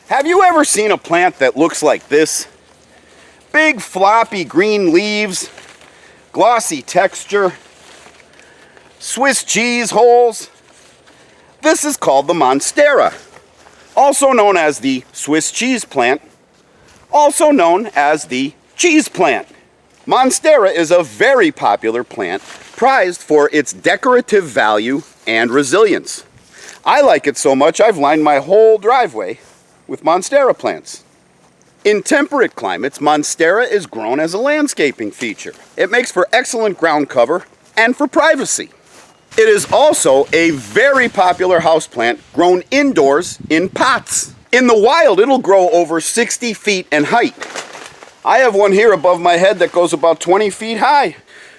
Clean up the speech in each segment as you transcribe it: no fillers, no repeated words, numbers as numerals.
Have you ever seen a plant that looks like this? Big floppy green leaves, glossy texture, Swiss cheese holes. This is called the Monstera, also known as the Swiss cheese plant, also known as the cheese plant. Monstera is a very popular plant, prized for its decorative value and resilience. I like it so much I've lined my whole driveway with Monstera plants. In temperate climates, Monstera is grown as a landscaping feature. It makes for excellent ground cover and for privacy. It is also a very popular houseplant grown indoors in pots. In the wild, it'll grow over 60 feet in height. I have one here above my head that goes about 20 feet high.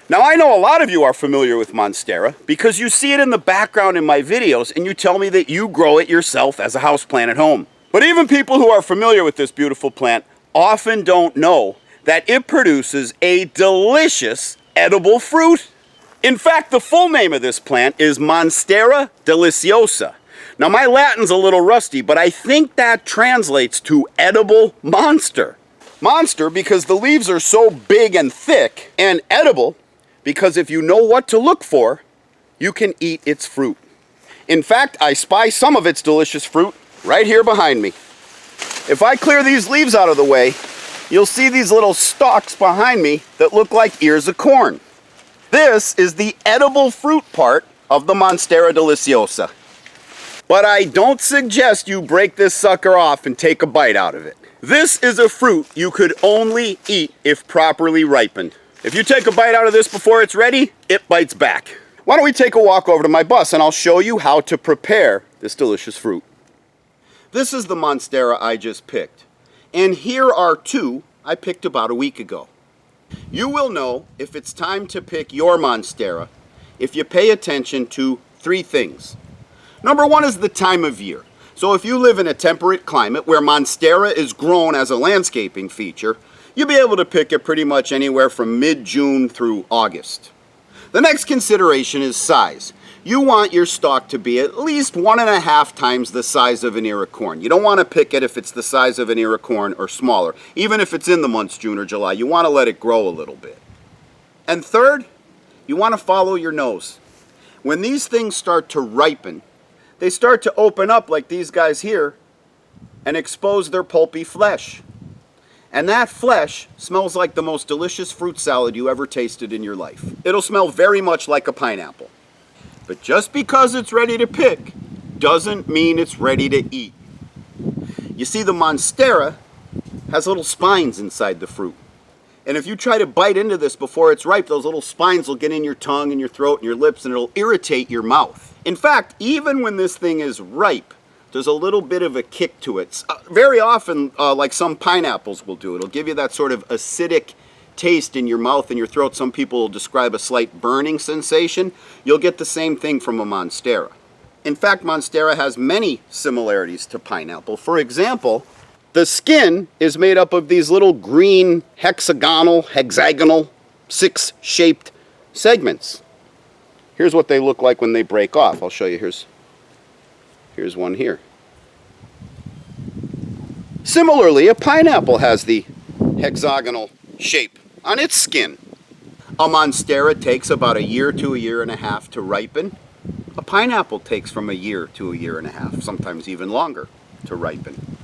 Now, I know a lot of you are familiar with Monstera because you see it in the background in my videos and you tell me that you grow it yourself as a houseplant at home. But even people who are familiar with this beautiful plant often don't know that it produces a delicious edible fruit. In fact, the full name of this plant is Monstera Deliciosa. Now, my Latin's a little rusty, but I think that translates to edible monster. Monster because the leaves are so big and thick, and edible because if you know what to look for, you can eat its fruit. In fact, I spy some of its delicious fruit right here behind me. If I clear these leaves out of the way, you'll see these little stalks behind me that look like ears of corn. This is the edible fruit part of the Monstera Deliciosa. But I don't suggest you break this sucker off and take a bite out of it. This is a fruit you could only eat if properly ripened. If you take a bite out of this before it's ready, it bites back. Why don't we take a walk over to my bus and I'll show you how to prepare this delicious fruit. This is the Monstera I just picked. And here are two I picked about a week ago. You will know if it's time to pick your Monstera if you pay attention to three things. Number one is the time of year. So if you live in a temperate climate where Monstera is grown as a landscaping feature, you'll be able to pick it pretty much anywhere from mid-June through August. The next consideration is size. You want your stalk to be at least 1.5 times the size of an ear of corn. You don't want to pick it if it's the size of an ear of corn or smaller. Even if it's in the months June or July, you want to let it grow a little bit. And third, you want to follow your nose. When these things start to ripen, they start to open up like these guys here and expose their pulpy flesh. And that flesh smells like the most delicious fruit salad you ever tasted in your life. It'll smell very much like a pineapple. But just because it's ready to pick doesn't mean it's ready to eat. You see, the Monstera has little spines inside the fruit. And if you try to bite into this before it's ripe, those little spines will get in your tongue and your throat and your lips and it'll irritate your mouth. In fact, even when this thing is ripe, there's a little bit of a kick to it. Very often, like some pineapples will do, it'll give you that sort of acidic taste in your mouth and your throat. Some people will describe a slight burning sensation. You'll get the same thing from a Monstera. In fact, Monstera has many similarities to pineapple. For example, the skin is made up of these little green hexagonal, 6-shaped segments. Here's what they look like when they break off. I'll show you. Here's one here. Similarly, a pineapple has the hexagonal shape on its skin. A Monstera takes about a year to a year and a half to ripen. A pineapple takes from a year to a year and a half, sometimes even longer, to ripen.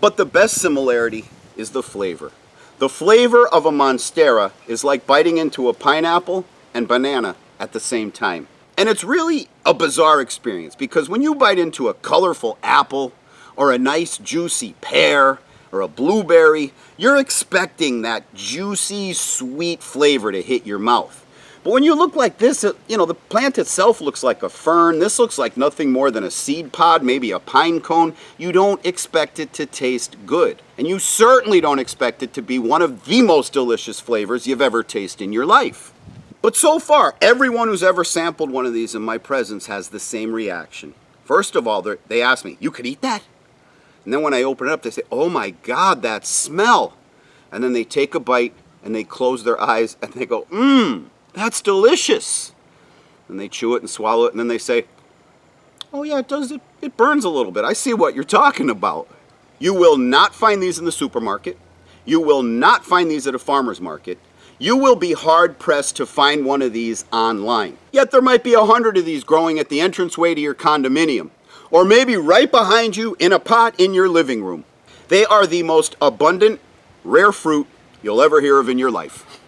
But the best similarity is the flavor. The flavor of a Monstera is like biting into a pineapple and banana at the same time. And it's really a bizarre experience because when you bite into a colorful apple or a nice juicy pear or a blueberry, you're expecting that juicy, sweet flavor to hit your mouth. But when you look like this, the plant itself looks like a fern. This looks like nothing more than a seed pod, maybe a pine cone. You don't expect it to taste good. And you certainly don't expect it to be one of the most delicious flavors you've ever tasted in your life. But so far, everyone who's ever sampled one of these in my presence has the same reaction. First of all, they ask me, "You could eat that?" And then when I open it up, they say, "Oh my God, that smell." And then they take a bite and they close their eyes and they go, "That's delicious." And they chew it and swallow it and then they say, Oh yeah, it does. It burns a little bit. I see what you're talking about. You will not find these in the supermarket. You will not find these at a farmer's market. You will be hard-pressed to find one of these online. Yet there might be 100 of these growing at the entranceway to your condominium, or maybe right behind you in a pot in your living room. They are the most abundant, rare fruit you'll ever hear of in your life.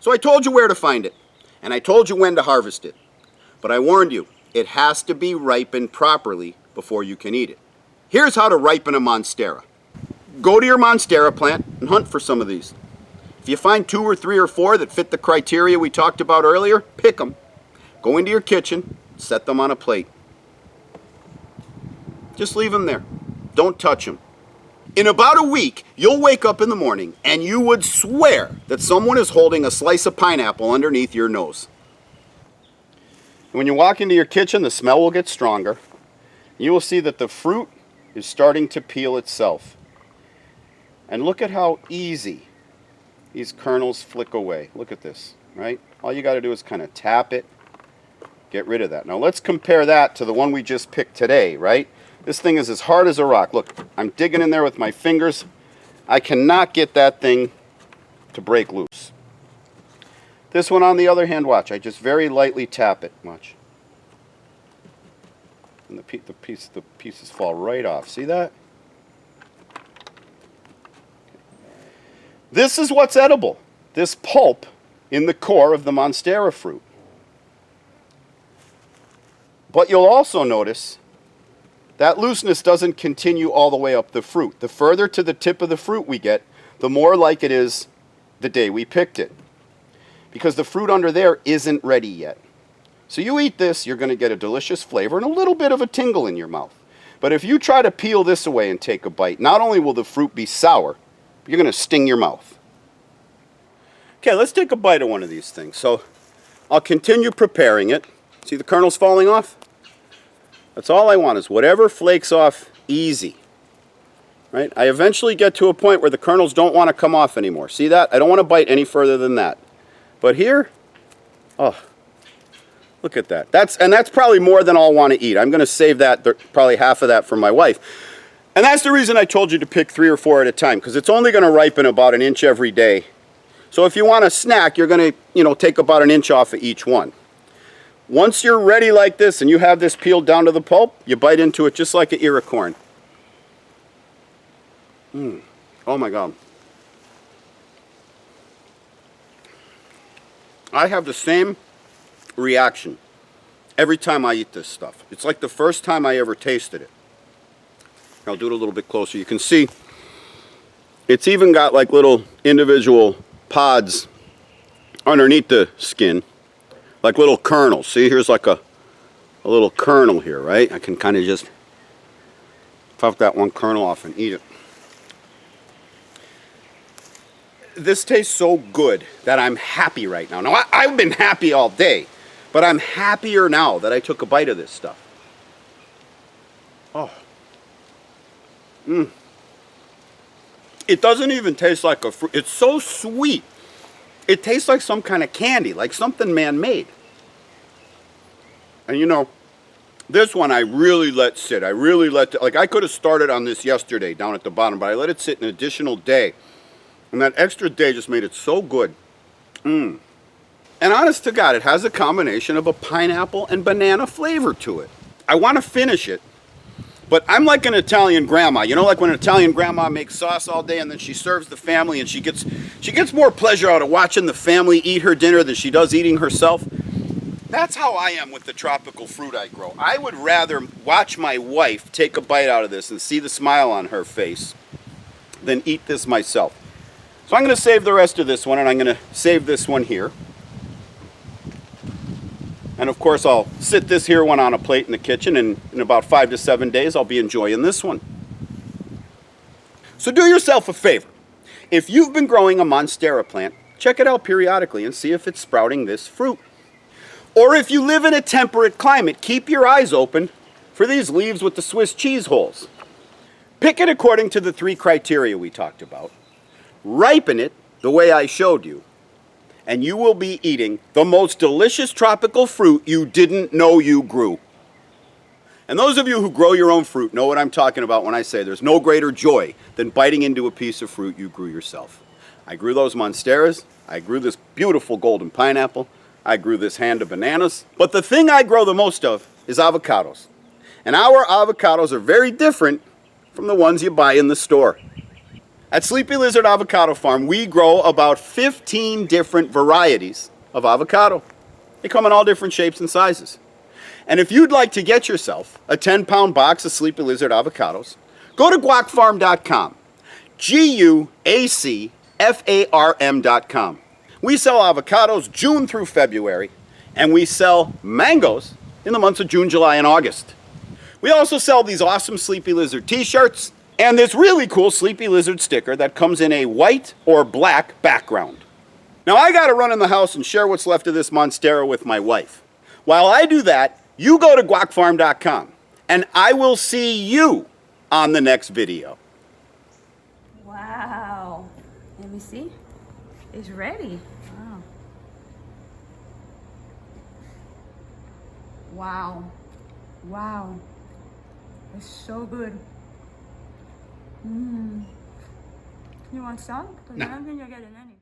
So I told you where to find it, and I told you when to harvest it. But I warned you, it has to be ripened properly before you can eat it. Here's how to ripen a Monstera. Go to your Monstera plant and hunt for some of these. If you find 2 or 3 or 4 that fit the criteria we talked about earlier, pick them. Go into your kitchen, set them on a plate. Just leave them there. Don't touch them. In about a week, you'll wake up in the morning and you would swear that someone is holding a slice of pineapple underneath your nose. When you walk into your kitchen, the smell will get stronger. You will see that the fruit is starting to peel itself. And look at how easy these kernels flick away. Look at this, right? All you got to do is kind of tap it, get rid of that. Now let's compare that to the one we just picked today, right? This thing is as hard as a rock. Look, I'm digging in there with my fingers. I cannot get that thing to break loose. This one, on the other hand, watch. I just very lightly tap it. Watch. And the pieces fall right off. See that? This is what's edible. This pulp in the core of the Monstera fruit. But you'll also notice that looseness doesn't continue all the way up the fruit. The further to the tip of the fruit we get, the more like it is the day we picked it. Because the fruit under there isn't ready yet. So you eat this, you're going to get a delicious flavor and a little bit of a tingle in your mouth. But if you try to peel this away and take a bite, not only will the fruit be sour, but you're going to sting your mouth. Okay, let's take a bite of one of these things. So I'll continue preparing it. See the kernels falling off? That's all I want, is whatever flakes off easy. Right? I eventually get to a point where the kernels don't want to come off anymore. See that? I don't want to bite any further than that. But here, oh, look at that. That's probably more than I'll want to eat. I'm going to save that, probably half of that for my wife. And that's the reason I told you to pick 3 or 4 at a time, because it's only going to ripen about 1 inch every day. So if you want a snack, you're going to, take about 1 inch off of each one. Once you're ready like this and you have this peeled down to the pulp, you bite into it just like an ear of corn. Oh my God. I have the same reaction every time I eat this stuff. It's like the first time I ever tasted it. I'll do it a little bit closer. You can see it's even got like little individual pods underneath the skin, like little kernels. See, here's like a little kernel here, right? I can kind of just puff that one kernel off and eat it. This tastes so good that I'm happy right now. Now, I've been happy all day, but I'm happier now that I took a bite of this stuff. Oh. It doesn't even taste like a fruit. It's so sweet. It tastes like some kind of candy, like something man-made. And this one I really let sit. I really let, like I could have started on this yesterday down at the bottom, but I let it sit an additional day. And that extra day just made it so good. And honest to God, it has a combination of a pineapple and banana flavor to it. I want to finish it, but I'm like an Italian grandma. Like when an Italian grandma makes sauce all day and then she serves the family and she gets more pleasure out of watching the family eat her dinner than she does eating herself. That's how I am with the tropical fruit I grow. I would rather watch my wife take a bite out of this and see the smile on her face than eat this myself. So I'm going to save the rest of this one, and I'm going to save this one here. And of course I'll sit this here one on a plate in the kitchen, and in about 5 to 7 days I'll be enjoying this one. So do yourself a favor. If you've been growing a Monstera plant, check it out periodically and see if it's sprouting this fruit. Or if you live in a temperate climate, keep your eyes open for these leaves with the Swiss cheese holes. Pick it according to the 3 criteria we talked about. Ripen it the way I showed you, and you will be eating the most delicious tropical fruit you didn't know you grew. And those of you who grow your own fruit know what I'm talking about when I say there's no greater joy than biting into a piece of fruit you grew yourself. I grew those Monsteras. I grew this beautiful golden pineapple. I grew this hand of bananas. But the thing I grow the most of is avocados. And our avocados are very different from the ones you buy in the store. At Sleepy Lizard Avocado Farm, we grow about 15 different varieties of avocado. They come in all different shapes and sizes. And if you'd like to get yourself a 10-pound box of Sleepy Lizard avocados, go to guacfarm.com. GUACFARM.com. We sell avocados June through February, and we sell mangoes in the months of June, July, and August. We also sell these awesome Sleepy Lizard t-shirts and this really cool Sleepy Lizard sticker that comes in a white or black background. Now I gotta run in the house and share what's left of this Monstera with my wife. While I do that, you go to guacfarm.com and I will see you on the next video. Wow. Let me see. It's ready. Wow. Wow. It's so good. You want some? Because I don't think you're getting any.